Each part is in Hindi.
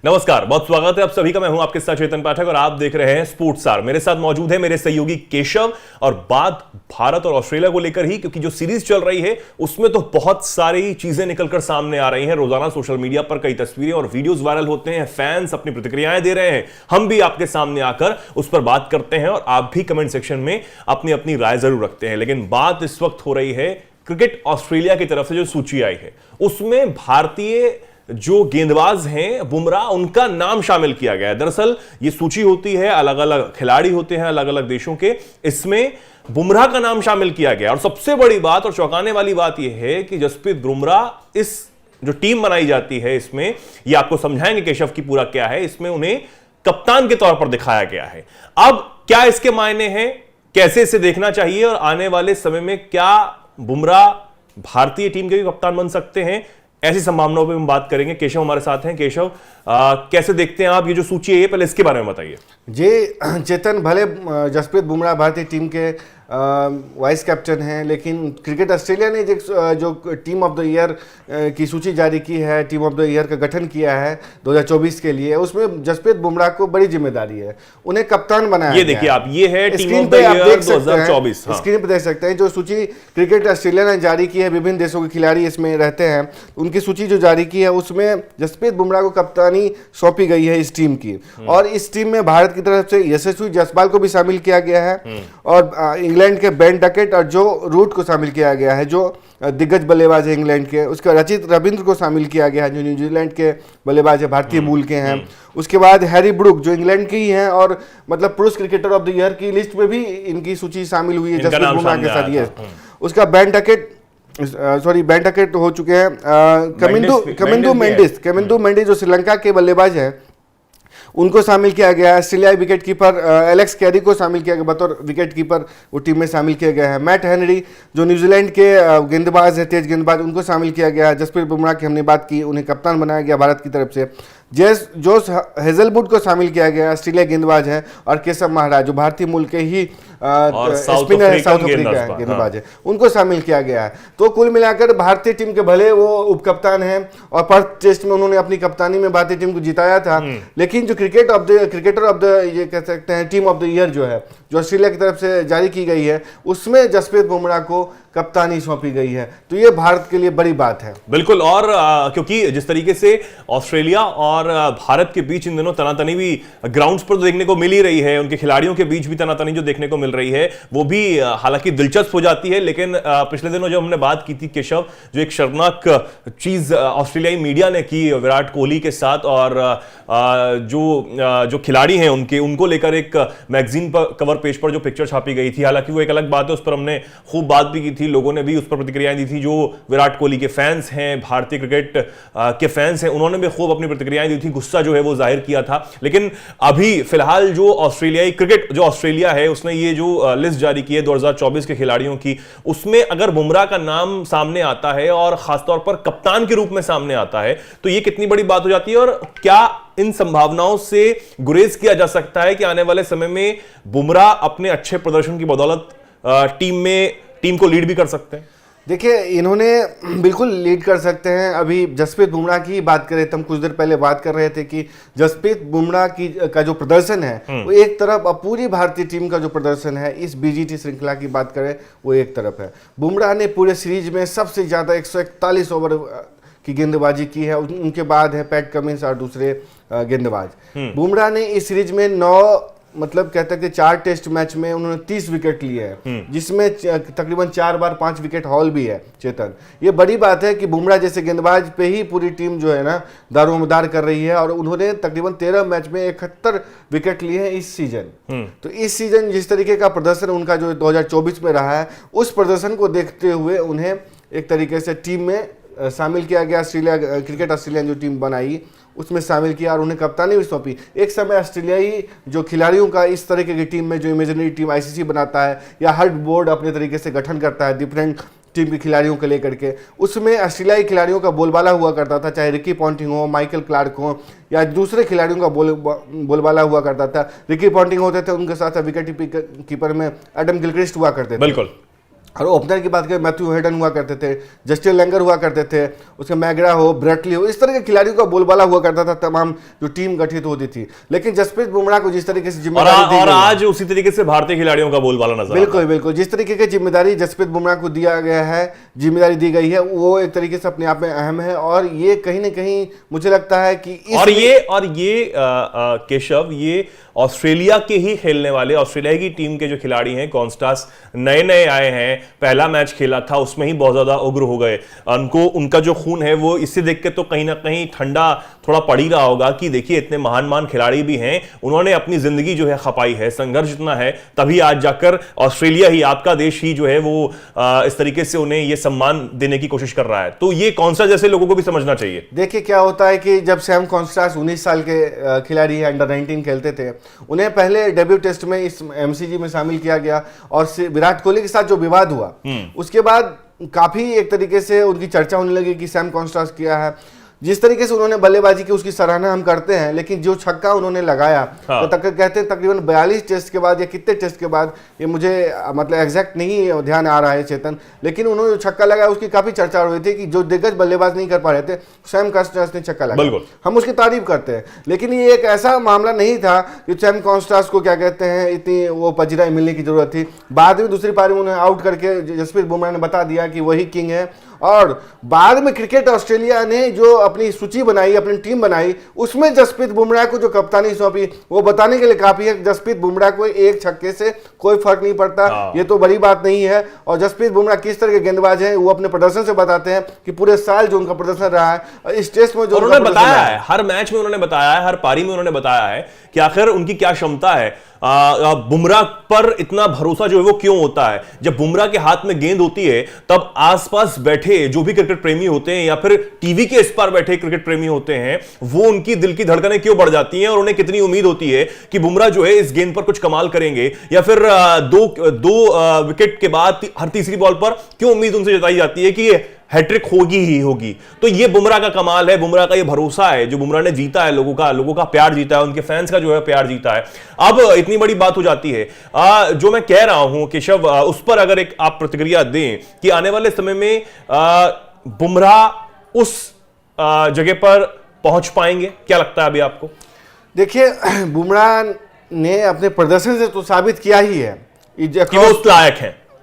नमस्कार, बहुत स्वागत है आप सभी का। मैं हूं आपके साथ चेतन पाठक और आप देख रहे हैं स्पोर्ट्स स्टार। मेरे साथ मौजूद है मेरे सहयोगी केशव और बात भारत और ऑस्ट्रेलिया को लेकर ही, क्योंकि जो सीरीज चल रही है उसमें तो बहुत सारी चीजें निकलकर सामने आ रही हैं। रोजाना सोशल मीडिया पर कई तस्वीरें और वीडियोस वायरल होते हैं, फैंस अपनी प्रतिक्रियाएं दे रहे हैं। हम भी आपके सामने आकर उस पर बात करते हैं और आप भी कमेंट सेक्शन में अपनी अपनी राय जरूर रखते हैं। लेकिन बात इस वक्त हो रही है क्रिकेट ऑस्ट्रेलिया की तरफ से जो सूची आई है उसमें भारतीय जो गेंदबाज हैं बुमराह, उनका नाम शामिल किया गया है। दरअसल ये सूची होती है, अलग अलग खिलाड़ी होते हैं अलग अलग देशों के, इसमें बुमराह का नाम शामिल किया गया। और सबसे बड़ी बात और चौंकाने वाली बात यह है कि जसप्रीत बुमराह, इस जो टीम बनाई जाती है इसमें, ये आपको समझाएंगे केशव की पूरा क्या है, इसमें उन्हें कप्तान के तौर पर दिखाया गया है। अब क्या इसके मायने हैं, कैसे इसे देखना चाहिए और आने वाले समय में क्या बुमराह भारतीय टीम के भी कप्तान बन सकते हैं, ऐसी संभावनाओं पे हम बात करेंगे। केशव हमारे साथ हैं। केशव, कैसे देखते हैं आप ये जो सूची है, पहले इसके बारे में बताइए। जी चेतन, भले जसप्रीत बुमराह भारतीय टीम के वाइस कैप्टन हैं, लेकिन क्रिकेट ऑस्ट्रेलिया ने जो टीम ऑफ द ईयर की सूची जारी की है, टीम ऑफ द ईयर का गठन किया है 2024 के लिए, उसमें जसप्रीत बुमराह को बड़ी जिम्मेदारी है, उन्हें कप्तान बनाया। ये देखिए आप, ये है team screen of the pay आप ईयर देख सकते 2024। हैं, स्क्रीन पे देख सकते हैं जो सूची क्रिकेट ऑस्ट्रेलिया ने जारी की है। विभिन्न देशों के खिलाड़ी इसमें रहते हैं, उनकी सूची जो जारी की है उसमें जसप्रीत बुमराह को कप्तानी सौंपी गई है इस टीम की। और इस टीम में भारत की तरफ से यशस्वी जायसवाल को भी शामिल किया गया है और इंग्लैंड के बेन डकेट और जो रूट को शामिल किया गया है, जो दिग्गज बल्लेबाज है इंग्लैंड के। उसके रचित रविंद्र को शामिल किया गया है जो न्यूजीलैंड के बल्लेबाज है, भारतीय मूल के हैं। उसके बाद हैरी ब्रूक जो इंग्लैंड के ही हैं और मतलब पुरुष क्रिकेटर ऑफ द ईयर की लिस्ट में भी इनकी सूची शामिल हुई है जसप्रीत बुमराह के साथ। ये उसका बेन डकेट हो चुके हैं। कमिंदू मेंडिस जो श्रीलंका के बल्लेबाज हैं उनको शामिल किया गया है। ऑस्ट्रेलियाई विकेट कीपर एलेक्स कैरी को शामिल किया गया बतौर विकेट कीपर, वो टीम में शामिल किया गया है। मैट हेनरी जो न्यूजीलैंड के गेंदबाज है, तेज गेंदबाज, उनको शामिल किया गया है। जसप्रीत बुमराह की हमने बात की, उन्हें कप्तान बनाया गया भारत की तरफ से। जोश हेजलवुड को शामिल किया गया, ऑस्ट्रेलिया गेंदबाज है। और केशव महाराज जो भारतीय मूल के ही स्पिनर है, साउथ अफ्रीका गेंदबाज है, उनको शामिल किया गया है। तो कुल मिलाकर भारतीय टीम के भले वो उपकप्तान हैं और पर्थ टेस्ट में उन्होंने अपनी कप्तानी में भारतीय टीम को जिताया था, लेकिन जो क्रिकेटर ऑफ द ये कह सकते हैं टीम ऑफ द ईयर जो है, जो ऑस्ट्रेलिया की तरफ से जारी की गई है, उसमें जसप्रीत बुमराह को कप्तानी सौंपी गई है। तो ये भारत के लिए बड़ी बात है। बिल्कुल। और क्योंकि जिस तरीके से ऑस्ट्रेलिया और भारत के बीच इन दिनों तनातनी भी ग्राउंड्स पर देखने को मिल ही रही है, उनके खिलाड़ियों के बीच भी तनातनी जो देखने को मिल रही है वो भी हालांकि दिलचस्प हो जाती है। लेकिन पिछले दिनों जब हमने बात की थी केशव, जो एक शर्मनाक चीज ऑस्ट्रेलियाई मीडिया ने की विराट कोहली के साथ, और जो खिलाड़ी हैं उनको लेकर एक मैगजीन पर कवर पेज पर जो पिक्चर छापी गई थी, हालांकि वो एक अलग बात है, उस पर हमने खूब बात भी की थी, लोगों ने भी उस पर प्रतिक्रियाएं दी थी। जो विराट कोहली के फैंस हैं, भारतीय क्रिकेट के फैंस हैं, उन्होंने भी खूब अपनी प्रतिक्रियाएं दी थी, गुस्सा जो है वो जाहिर किया था। लेकिन अभी फिलहाल जो ऑस्ट्रेलियाई क्रिकेट, जो ऑस्ट्रेलिया है, उसने ये जो लिस्ट जारी की है 2024 के खिलाड़ियों की, उसमें अगर बुमराह का नाम सामने आता है और खासतौर पर कप्तान के रूप में सामने आता है, तो ये कितनी बड़ी बात हो जाती है। और क्या इन संभावनाओं से गुरेज किया जा सकता है कि आने वाले समय में बुमराह अपने अच्छे प्रदर्शन की बदौलत टीम को लीड भी कर सकते हैं? देखिए, इन्होंने बिल्कुल लीड कर सकते हैं। अभी जसप्रीत बुमराह की बात करें तो हम कुछ देर पहले बात कर रहे थे कि जसप्रीत बुमराह का जो प्रदर्शन है वो एक तरफ, अब पूरी भारतीय टीम का जो प्रदर्शन है इस बीजीटी श्रृंखला की बात करें वो एक तरफ है। बुमराह ने पूरे सीरीज में सबसे ज़्यादा 141 ओवर की गेंदबाजी की है, उनके बाद है पैट कमिंस और दूसरे गेंदबाज। बुमराह ने इस सीरीज में 4 टेस्ट मैच में उन्होंने 30 विकेट लिए हैं, जिसमें तकरीबन 4 बार 5 विकेट हॉल भी है। चेतन, ये बड़ी बात है कि बुमराह जैसे गेंदबाज पे ही पूरी टीम जो है ना दारोमदार कर रही है, और उन्होंने तकरीबन 13 मैच में 71 विकेट लिए हैं इस सीजन। तो इस सीजन जिस तरीके का प्रदर्शन उनका जो 2024 में रहा है, उस प्रदर्शन को देखते हुए उन्हें एक तरीके से टीम में शामिल किया गया। क्रिकेट ऑस्ट्रेलिया जो टीम बनाई उसमें शामिल किया और उन्हें कप्तानी भी सौंपी। एक समय ऑस्ट्रेलियाई जो खिलाड़ियों का इस तरीके की टीम में जो इमेजिनरी टीम आईसीसी बनाता है या हर बोर्ड अपने तरीके से गठन करता है डिफरेंट टीम के खिलाड़ियों को लेकर के, उसमें ऑस्ट्रेलियाई खिलाड़ियों का बोलबाला हुआ करता था, चाहे रिकी पॉन्टिंग हो, माइकल क्लार्क हो या दूसरे खिलाड़ियों का बोलबाला हुआ करता था। रिकी पॉन्टिंग होते थे, उनके साथ विकेट कीपर में एडम गिलक्रिस्ट हुआ करते थे। बिल्कुल। और ओपनर की बात करें, मैथ्यू हेडन हुआ करते थे, जस्टिन लैंगर हुआ करते थे, उसके मैगरा हो, ब्रेटली हो, इस तरह के खिलाड़ियों का बोलबाला हुआ करता था तमाम जो टीम गठित होती थी। लेकिन जसप्रीत बुमराह को जिस तरीके से जिम्मेदारी दी और गई, आज उसी तरीके से भारतीय खिलाड़ियों का बोलबाला नजर बिल्कुल बिल्कुल, जिस तरीके की जिम्मेदारी जसप्रीत बुमराह को दिया गया है, जिम्मेदारी दी गई है, वो एक तरीके से अपने आप में अहम है। और ये कहीं ना कहीं मुझे लगता है कि और ये केशव, ये ऑस्ट्रेलिया के ही खेलने वाले, ऑस्ट्रेलिया की टीम के जो खिलाड़ी हैं, कॉन्स्टास नए नए आए हैं, पहला मैच खेला था उसमें ही बहुत ज्यादा उग्र हो गए। उनका जो खून है वो इससे देख के तो कहीं ना कहीं ठंडा थोड़ा पड़ ही रहा होगा कि देखिए इतने महान महान खिलाड़ी भी हैं, उन्होंने अपनी जिंदगी जो है खपाई है, संघर्ष इतना है, तभी आज जाकर ऑस्ट्रेलिया ही, आपका देश ही जो है वो इस तरीके से उन्हें ये सम्मान देने की कोशिश कर रहा है। तो ये कॉन्स्टा जैसे लोगों को भी समझना चाहिए। देखिए क्या होता है कि जब सैम कॉन्स्टास 19 साल के खिलाड़ी अंडर 19 खेलते थे, उन्हें पहले डेब्यू टेस्ट में इस एमसीजी में शामिल किया गया और विराट कोहली के साथ जो विवाद हुआ, उसके बाद काफी एक तरीके से उनकी चर्चा होने लगी कि सैम कॉन्स्टास किया है, जिस तरीके से उन्होंने बल्लेबाजी की उसकी सराहना हम करते हैं, लेकिन जो छक्का उन्होंने लगाया, तो कहते हैं तकरीबन 42 टेस्ट के बाद या कितने टेस्ट के बाद, ये मुझे मतलब एग्जैक्ट नहीं ध्यान आ रहा है चेतन, लेकिन उन्होंने जो छक्का लगाया उसकी काफी चर्चा हो रही थी कि जो दिग्गज बल्लेबाज नहीं कर पा रहे थे, सैम कॉन्स्टास ने छक्का लगाया, हम उसकी तारीफ करते हैं। लेकिन ये एक ऐसा मामला नहीं था कि सैम कॉन्स्टास को क्या कहते हैं इतनी वो पजराई मिलने की जरूरत थी। बाद में दूसरी पारी में उन्हें आउट करके जसप्रीत बुमराह ने बता दिया कि वही किंग है। और बाद में क्रिकेट ऑस्ट्रेलिया ने जो अपनी सूची बनाई, अपनी टीम बनाई, उसमें जसप्रीत बुमराह को जो कप्तानी सौंपी, वो बताने के लिए काफी है कि जसप्रीत बुमराह को एक छक्के से कोई फर्क नहीं पड़ता, ये तो बड़ी बात नहीं है। और जसप्रीत बुमराह किस तरह के गेंदबाज हैं वो अपने प्रदर्शन से बताते हैं कि पूरे साल जो उनका प्रदर्शन रहा है, इस टेस्ट में जो उन्होंने बताया है, हर मैच में उन्होंने बताया है, हर पारी में उन्होंने बताया है कि आखिर उनकी क्या क्षमता है, बुमराह पर इतना भरोसा जो है वो क्यों होता है। जब बुमराह के हाथ में गेंद होती है तब आसपास बैठे जो भी क्रिकेट प्रेमी होते हैं या फिर टीवी के इस पार बैठे क्रिकेट प्रेमी होते हैं, वो उनकी दिल की धड़कनें क्यों बढ़ जाती हैं और उन्हें कितनी उम्मीद होती है कि बुमराह जो है इस गेंद पर कुछ कमाल करेंगे, या फिर दो विकेट के बाद हर तीसरी बॉल पर क्यों उम्मीद उनसे जताई जाती है कि हैट्रिक होगी ही होगी। तो ये बुमराह का कमाल है, बुमराह का ये भरोसा है जो बुमराह ने जीता है, लोगों का प्यार जीता है, उनके फैंस का जो है प्यार जीता है। अब इतनी बड़ी बात हो जाती है, जो मैं कह रहा हूं केशव, उस पर अगर एक आप प्रतिक्रिया दें कि आने वाले समय में बुमराह उस जगह पर पहुंच पाएंगे, क्या लगता है अभी आपको? देखिए, बुमराह ने अपने प्रदर्शन से तो साबित किया ही है कि वो उस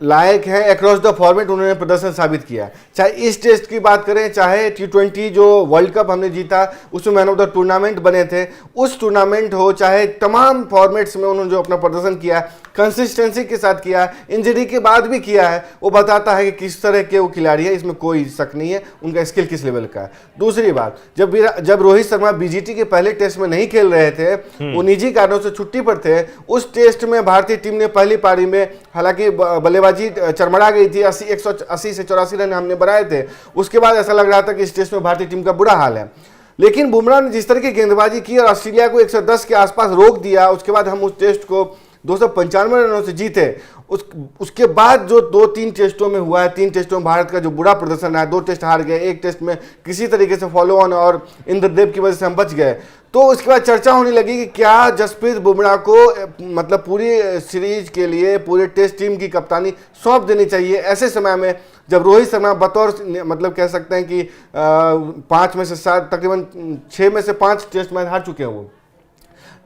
लायक है, अक्रॉस द फॉर्मेट उन्होंने प्रदर्शन साबित किया। चाहे इस टेस्ट की बात करें, चाहे T20 जो वर्ल्ड कप हमने जीता उसमें मैन ऑफ द टूर्नामेंट बने थे, उस टूर्नामेंट हो, चाहे तमाम फॉर्मेट्स में उन्होंने जो अपना प्रदर्शन किया, कंसिस्टेंसी के साथ किया, इंजरी के बाद भी किया है, वो बताता है कि किस तरह के वो खिलाड़ी है, इसमें कोई शक नहीं है, उनका स्किल किस लेवल का है। दूसरी बात, जब रोहित शर्मा बीजीटी के पहले टेस्ट में नहीं खेल रहे थे, वो निजी कारणों से छुट्टी पर थे, उस टेस्ट में भारतीय टीम ने पहली पारी में हालांकि बल्लेबाजी चरमरा गई थी, 180 से 84 रन हमने बनाए थे, उसके बाद ऐसा लग रहा था कि इस टेस्ट में भारतीय टीम का बुरा हाल है। लेकिन बुमराह ने जिस तरह की गेंदबाजी की और ऑस्ट्रेलिया को 110 के आसपास रोक दिया, उसके बाद हम उस टेस्ट को 295 रनों से जीते। उसके बाद जो 2-3 टेस्टों में हुआ है, 3 टेस्टों में भारत का जो बुरा प्रदर्शन रहा है, 2 टेस्ट हार गए, 1 टेस्ट में किसी तरीके से फॉलो ऑन और इंद्रदेव की वजह से हम बच गए, तो उसके बाद चर्चा होने लगी कि क्या जसप्रीत बुमराह को मतलब पूरी सीरीज के लिए पूरे टेस्ट टीम की कप्तानी सौंप देनी चाहिए ऐसे समय में जब रोहित शर्मा बतौर मतलब कह सकते हैं कि 5 में से 7 तकरीबन 6 में से 5 टेस्ट मैच हार चुके हैं, वो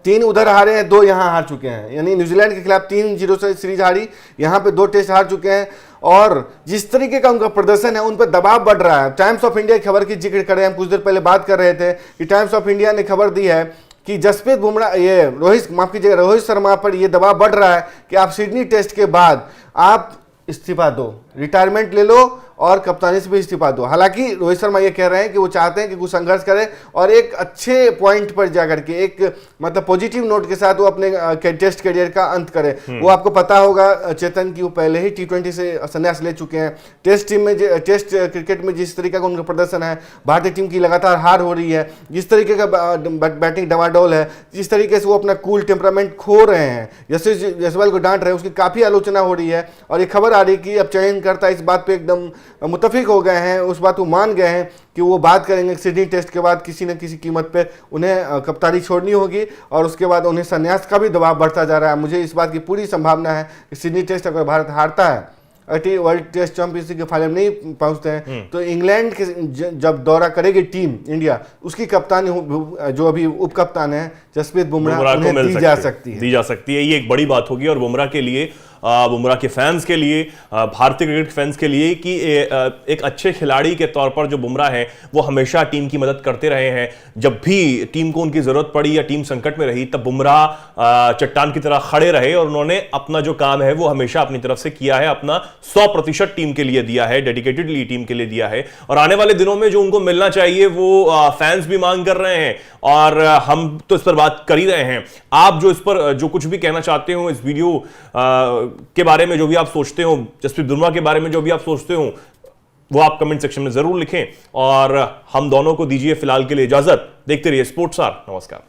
3 उधर हारे हैं, 2 यहाँ हार चुके हैं, यानी न्यूजीलैंड के खिलाफ 3-0 से सीरीज हारी, यहाँ पे 2 टेस्ट हार चुके हैं। और जिस तरीके का उनका प्रदर्शन है, उन पर दबाव बढ़ रहा है। टाइम्स ऑफ इंडिया खबर की जिक्र कर रहे हैं, हम कुछ देर पहले बात कर रहे थे कि टाइम्स ऑफ इंडिया ने खबर दी है कि जसप्रीत बुमराह रोहित शर्मा पर यह दबाव बढ़ रहा है कि आप सिडनी टेस्ट के बाद आप इस्तीफा दो, रिटायरमेंट ले लो और कप्तानी से भी इस्तीफा दो। हालांकि रोहित शर्मा ये कह रहे हैं कि वो चाहते हैं कि कुछ संघर्ष करें और एक अच्छे पॉइंट पर जाकर के एक मतलब पॉजिटिव नोट के साथ वो अपने टेस्ट करियर का अंत करें। वो आपको पता होगा चेतन की वो पहले ही T20 से संन्यास ले चुके हैं। टेस्ट टीम में टेस्ट क्रिकेट में जिस तरीके का उनका प्रदर्शन है, भारतीय टीम की लगातार हार हो रही है, जिस तरीके का बैटिंग डवाडोल है, जिस तरीके से वो अपना कूल टेम्परामेंट खो रहे हैं, जैसे जसवाल को डांट रहे हैं, उसकी काफ़ी आलोचना हो रही है। और ये खबर आ रही कि अब चयनकर्ता इस बात पर एकदम मुतफिक हो गए हैं, उस बात को मान गए हैं कि वो बात करेंगे सिडनी टेस्ट के बाद किसी न किसी कीमत पे उन्हें कप्तानी छोड़नी होगी और उसके बाद उन्हें संन्यास का भी दबाव बढ़ता जा रहा है। मुझे इस बात की पूरी संभावना है कि सिडनी टेस्ट अगर भारत हारता है वर्ल्ड टेस्ट चैंपियनशिप के फाइनल नहीं पहुंचते हैं तो इंग्लैंड के जब दौरा करेगी टीम इंडिया, उसकी कप्तानी जो अभी उप कप्तान है जसप्रीत बुमराह उन्हें दी जा सकती है। ये एक बड़ी बात होगी और बुमराह के लिए, बुमराह के फैंस के लिए, भारतीय क्रिकेट फैंस के लिए कि एक अच्छे खिलाड़ी के तौर पर जो बुमराह है वो हमेशा टीम की मदद करते रहे हैं। जब भी टीम को उनकी जरूरत पड़ी या टीम संकट में रही तब बुमराह चट्टान की तरह खड़े रहे और उन्होंने अपना जो काम है वो हमेशा अपनी तरफ से किया है, अपना 100% टीम के लिए दिया है, डेडिकेटेडली टीम के लिए दिया है। और आने वाले दिनों में जो उनको मिलना चाहिए वो फैंस भी मांग कर रहे हैं और हम तो इस पर बात कर ही रहे हैं। आप जो इस पर जो कुछ भी कहना चाहते हो इस वीडियो के बारे में, जो भी आप सोचते हो, जसप्रीत बुमराह के बारे में जो भी आप सोचते हो, वो आप कमेंट सेक्शन में जरूर लिखें और हम दोनों को दीजिए फिलहाल के लिए इजाजत। देखते रहिए स्पोर्ट्स स्टार। नमस्कार।